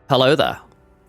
Hello there.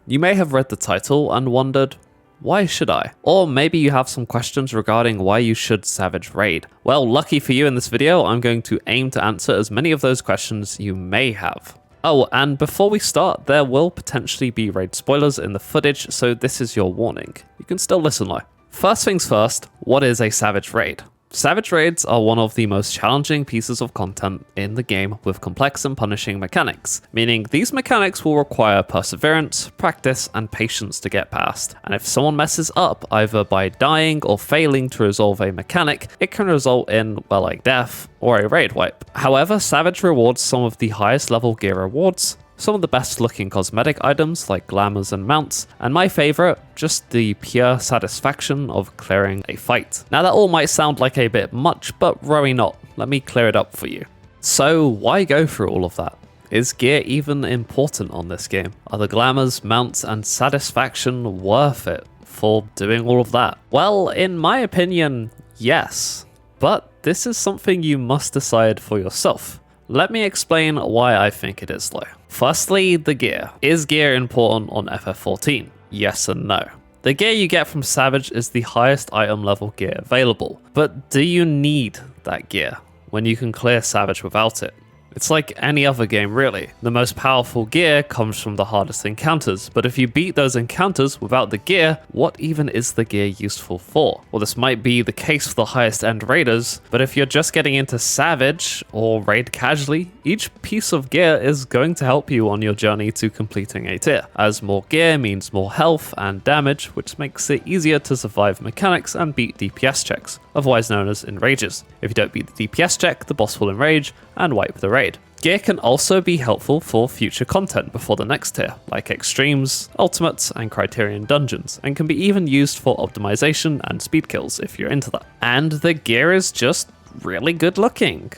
You may have read the title and wondered, why should I? Or maybe you have some questions regarding why you should Savage Raid. Well, lucky for you in this video, I'm going to aim to answer as many of those questions you may have. Oh, and before we start, there will potentially be raid spoilers in the footage, so this is your warning. You can still listen though. First things first, what is a Savage Raid? Savage Raids are one of the most challenging pieces of content in the game with complex and punishing mechanics, meaning these mechanics will require perseverance, practice, and patience to get past, and if someone messes up either by dying or failing to resolve a mechanic, it can result in, well, like death or a raid wipe. However, Savage rewards some of the highest level gear rewards, some of the best looking cosmetic items like glamours and mounts, and my favourite, just the pure satisfaction of clearing a fight. Now that all might sound like a bit much, but really not. Let me clear it up for you. So why go through all of that? Is gear even important on this game? Are the glamours, mounts, and satisfaction worth it for doing all of that? Well, in my opinion, yes. But this is something you must decide for yourself. Let me explain why I think it is though. Firstly, the gear. Is gear important on FF14? Yes and no. The gear you get from Savage is the highest item level gear available, but do you need that gear when you can clear Savage without it? It's like any other game really. The most powerful gear comes from the hardest encounters, but if you beat those encounters without the gear, what even is the gear useful for? Well, this might be the case for the highest end raiders, but if you're just getting into Savage or raid casually, each piece of gear is going to help you on your journey to completing a tier, as more gear means more health and damage, which makes it easier to survive mechanics and beat DPS checks, otherwise known as enrages. If you don't beat the DPS check, the boss will enrage and wipe the raid. Gear can also be helpful for future content before the next tier, like extremes, ultimates, and criterion dungeons, and can be even used for optimization and speed kills if you're into that. And the gear is just really good looking,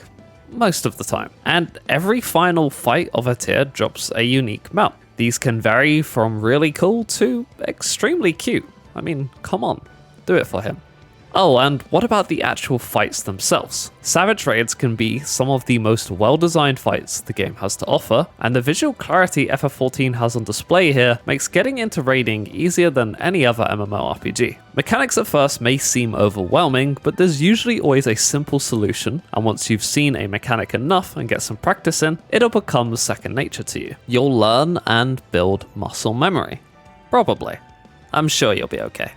most of the time. And every final fight of a tier drops a unique mount. These can vary from really cool to extremely cute. I mean, come on, do it for him. Oh, and what about the actual fights themselves? Savage Raids can be some of the most well-designed fights the game has to offer, and the visual clarity FF14 has on display here makes getting into raiding easier than any other MMORPG. Mechanics at first may seem overwhelming, but there's usually always a simple solution, and once you've seen a mechanic enough and get some practice in, it'll become second nature to you. You'll learn and build muscle memory. Probably. I'm sure you'll be okay.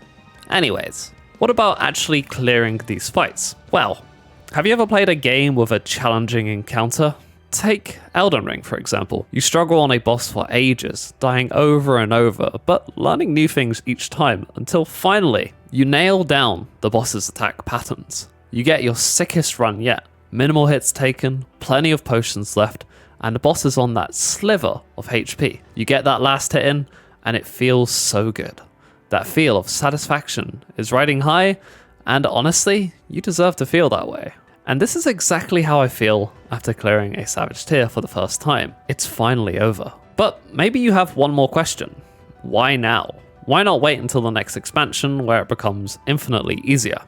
Anyways, what about actually clearing these fights? Well, have you ever played a game with a challenging encounter? Take Elden Ring, for example. You struggle on a boss for ages, dying over and over, but learning new things each time until finally you nail down the boss's attack patterns. You get your sickest run yet. Minimal hits taken, plenty of potions left, and the boss is on that sliver of HP. You get that last hit in, and it feels so good. That feel of satisfaction is riding high, and honestly, you deserve to feel that way. And this is exactly how I feel after clearing a Savage tier for the first time. It's finally over. But maybe you have one more question. Why now? Why not wait until the next expansion where it becomes infinitely easier?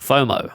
FOMO.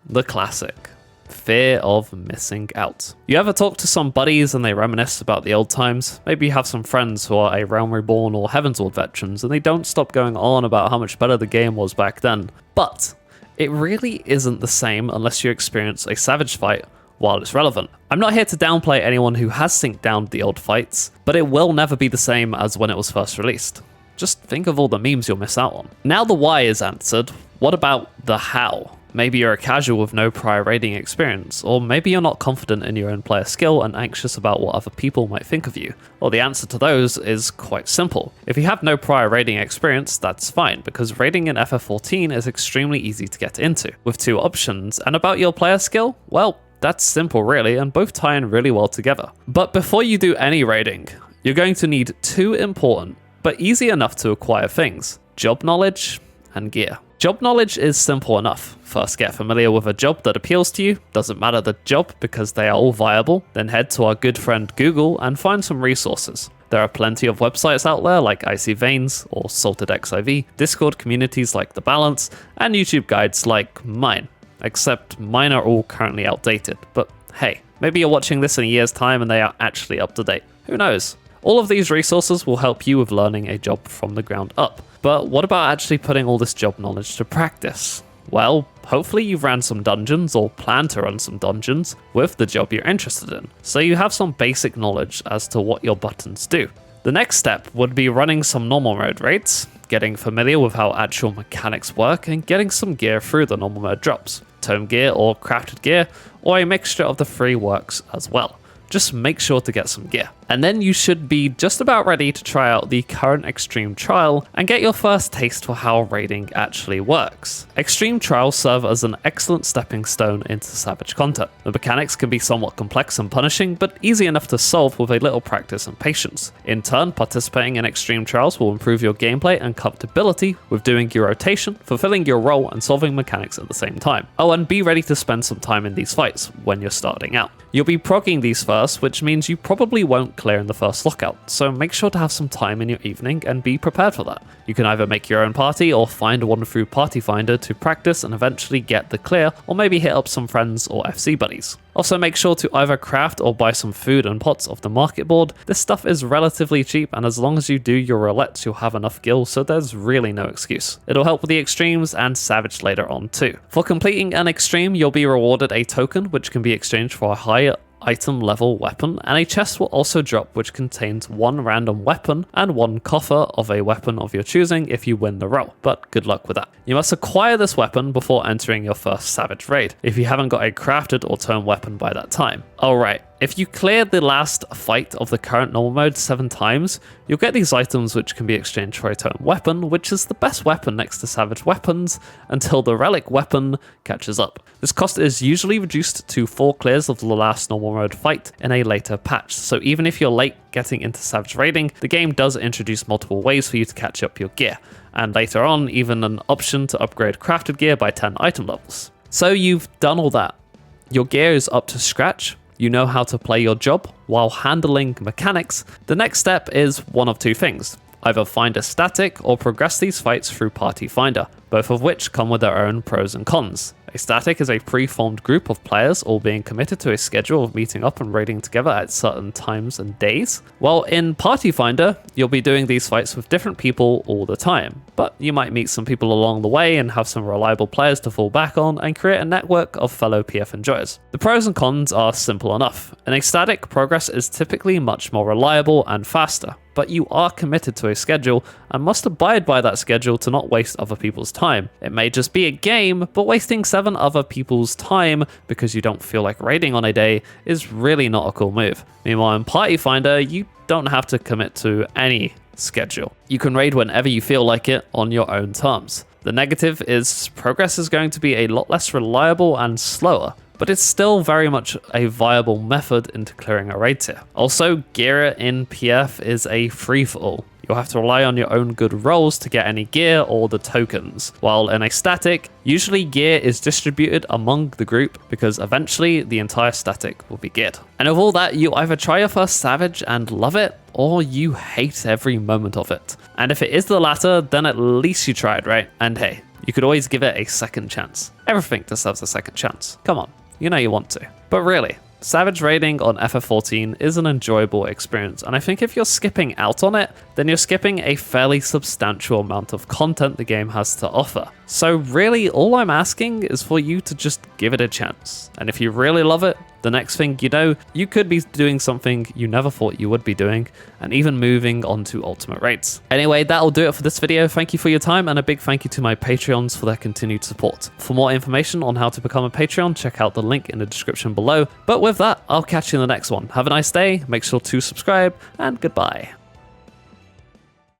The classic. Fear of missing out. You ever talk to some buddies and they reminisce about the old times? Maybe you have some friends who are a Realm Reborn or Heavensward veterans and they don't stop going on about how much better the game was back then. But it really isn't the same unless you experience a Savage fight while it's relevant. I'm not here to downplay anyone who has synced down the old fights, but it will never be the same as when it was first released. Just think of all the memes you'll miss out on. Now the why is answered, what about the how? Maybe you're a casual with no prior raiding experience, or maybe you're not confident in your own player skill and anxious about what other people might think of you. Well, the answer to those is quite simple. If you have no prior raiding experience, that's fine, because raiding in FF14 is extremely easy to get into, with 2 options, and about your player skill, well, that's simple really, and both tie in really well together. But before you do any raiding, you're going to need 2 important, but easy enough to acquire things: job knowledge and gear. Job knowledge is simple enough. First, get familiar with a job that appeals to you. Doesn't matter the job because they are all viable. Then head to our good friend Google and find some resources. There are plenty of websites out there like Icy Veins or FFXIV, Discord communities like The Balance, and YouTube guides like mine. Except mine are all currently outdated. But hey, maybe you're watching this in a year's time and they are actually up to date. Who knows? All of these resources will help you with learning a job from the ground up. But what about actually putting all this job knowledge to practice? Well, hopefully you've ran some dungeons or plan to run some dungeons with the job you're interested in, so you have some basic knowledge as to what your buttons do. The next step would be running some normal mode raids, getting familiar with how actual mechanics work, and getting some gear through the normal mode drops. Tome gear or crafted gear, or a mixture of the three works as well. Just make sure to get some gear. And then you should be just about ready to try out the current Extreme Trial and get your first taste for how raiding actually works. Extreme Trials serve as an excellent stepping stone into Savage content. The mechanics can be somewhat complex and punishing, but easy enough to solve with a little practice and patience. In turn, participating in Extreme Trials will improve your gameplay and comfortability with doing your rotation, fulfilling your role, and solving mechanics at the same time. Oh, and be ready to spend some time in these fights when you're starting out. You'll be progging these first, which means you probably won't clear in the first lockout, so make sure to have some time in your evening and be prepared for that. You can either make your own party or find one through Party Finder to practice and eventually get the clear, or maybe hit up some friends or FC buddies. Also make sure to either craft or buy some food and pots off the market board. This stuff is relatively cheap, and as long as you do your roulettes you'll have enough gil, so there's really no excuse. It'll help with the extremes and Savage later on too. For completing an extreme you'll be rewarded a token which can be exchanged for a higher item level weapon, and a chest will also drop which contains one random weapon and one coffer of a weapon of your choosing if you win the roll, but good luck with that. You must acquire this weapon before entering your first Savage raid, if you haven't got a crafted or tome weapon by that time. Alright, if you clear the last fight of the current normal mode 7 times, you'll get these items which can be exchanged for a tome weapon, which is the best weapon next to Savage weapons until the relic weapon catches up. This cost is usually reduced to 4 clears of the last normal mode fight in a later patch, so even if you're late getting into Savage raiding, the game does introduce multiple ways for you to catch up your gear, and later on even an option to upgrade crafted gear by 10 item levels. So you've done all that. Your gear is up to scratch. You know how to play your job while handling mechanics. The next step is one of two things. Either find a static or progress these fights through Party Finder, both of which come with their own pros and cons. A static is a pre-formed group of players all being committed to a schedule of meeting up and raiding together at certain times and days. While in Party Finder, you'll be doing these fights with different people all the time, but you might meet some people along the way and have some reliable players to fall back on and create a network of fellow PF enjoyers. The pros and cons are simple enough. In a static, progress is typically much more reliable and faster, but you are committed to a schedule and must abide by that schedule to not waste other people's time. It may just be a game, but wasting 7 other people's time because you don't feel like raiding on a day is really not a cool move. Meanwhile, in Party Finder, you don't have to commit to any schedule. You can raid whenever you feel like it on your own terms. The negative is progress is going to be a lot less reliable and slower, but it's still very much a viable method into clearing a raid tier. Also, gear in PF is a free-for-all. You'll have to rely on your own good rolls to get any gear or the tokens, while in a static, usually gear is distributed among the group because eventually the entire static will be geared. And of all that, you either try your first Savage and love it, or you hate every moment of it. And if it is the latter, then at least you tried, right? And hey, you could always give it a second chance. Everything deserves a second chance. Come on, you know you want to. But really, Savage raiding on FF14 is an enjoyable experience, and I think if you're skipping out on it, then you're skipping a fairly substantial amount of content the game has to offer. So really, all I'm asking is for you to just give it a chance. And if you really love it, the next thing you know, you could be doing something you never thought you would be doing, and even moving on to ultimate raids. Anyway, that'll do it for this video. Thank you for your time, and a big thank you to my Patreons for their continued support. For more information on how to become a Patreon, check out the link in the description below. But with that, I'll catch you in the next one. Have a nice day, make sure to subscribe, and goodbye.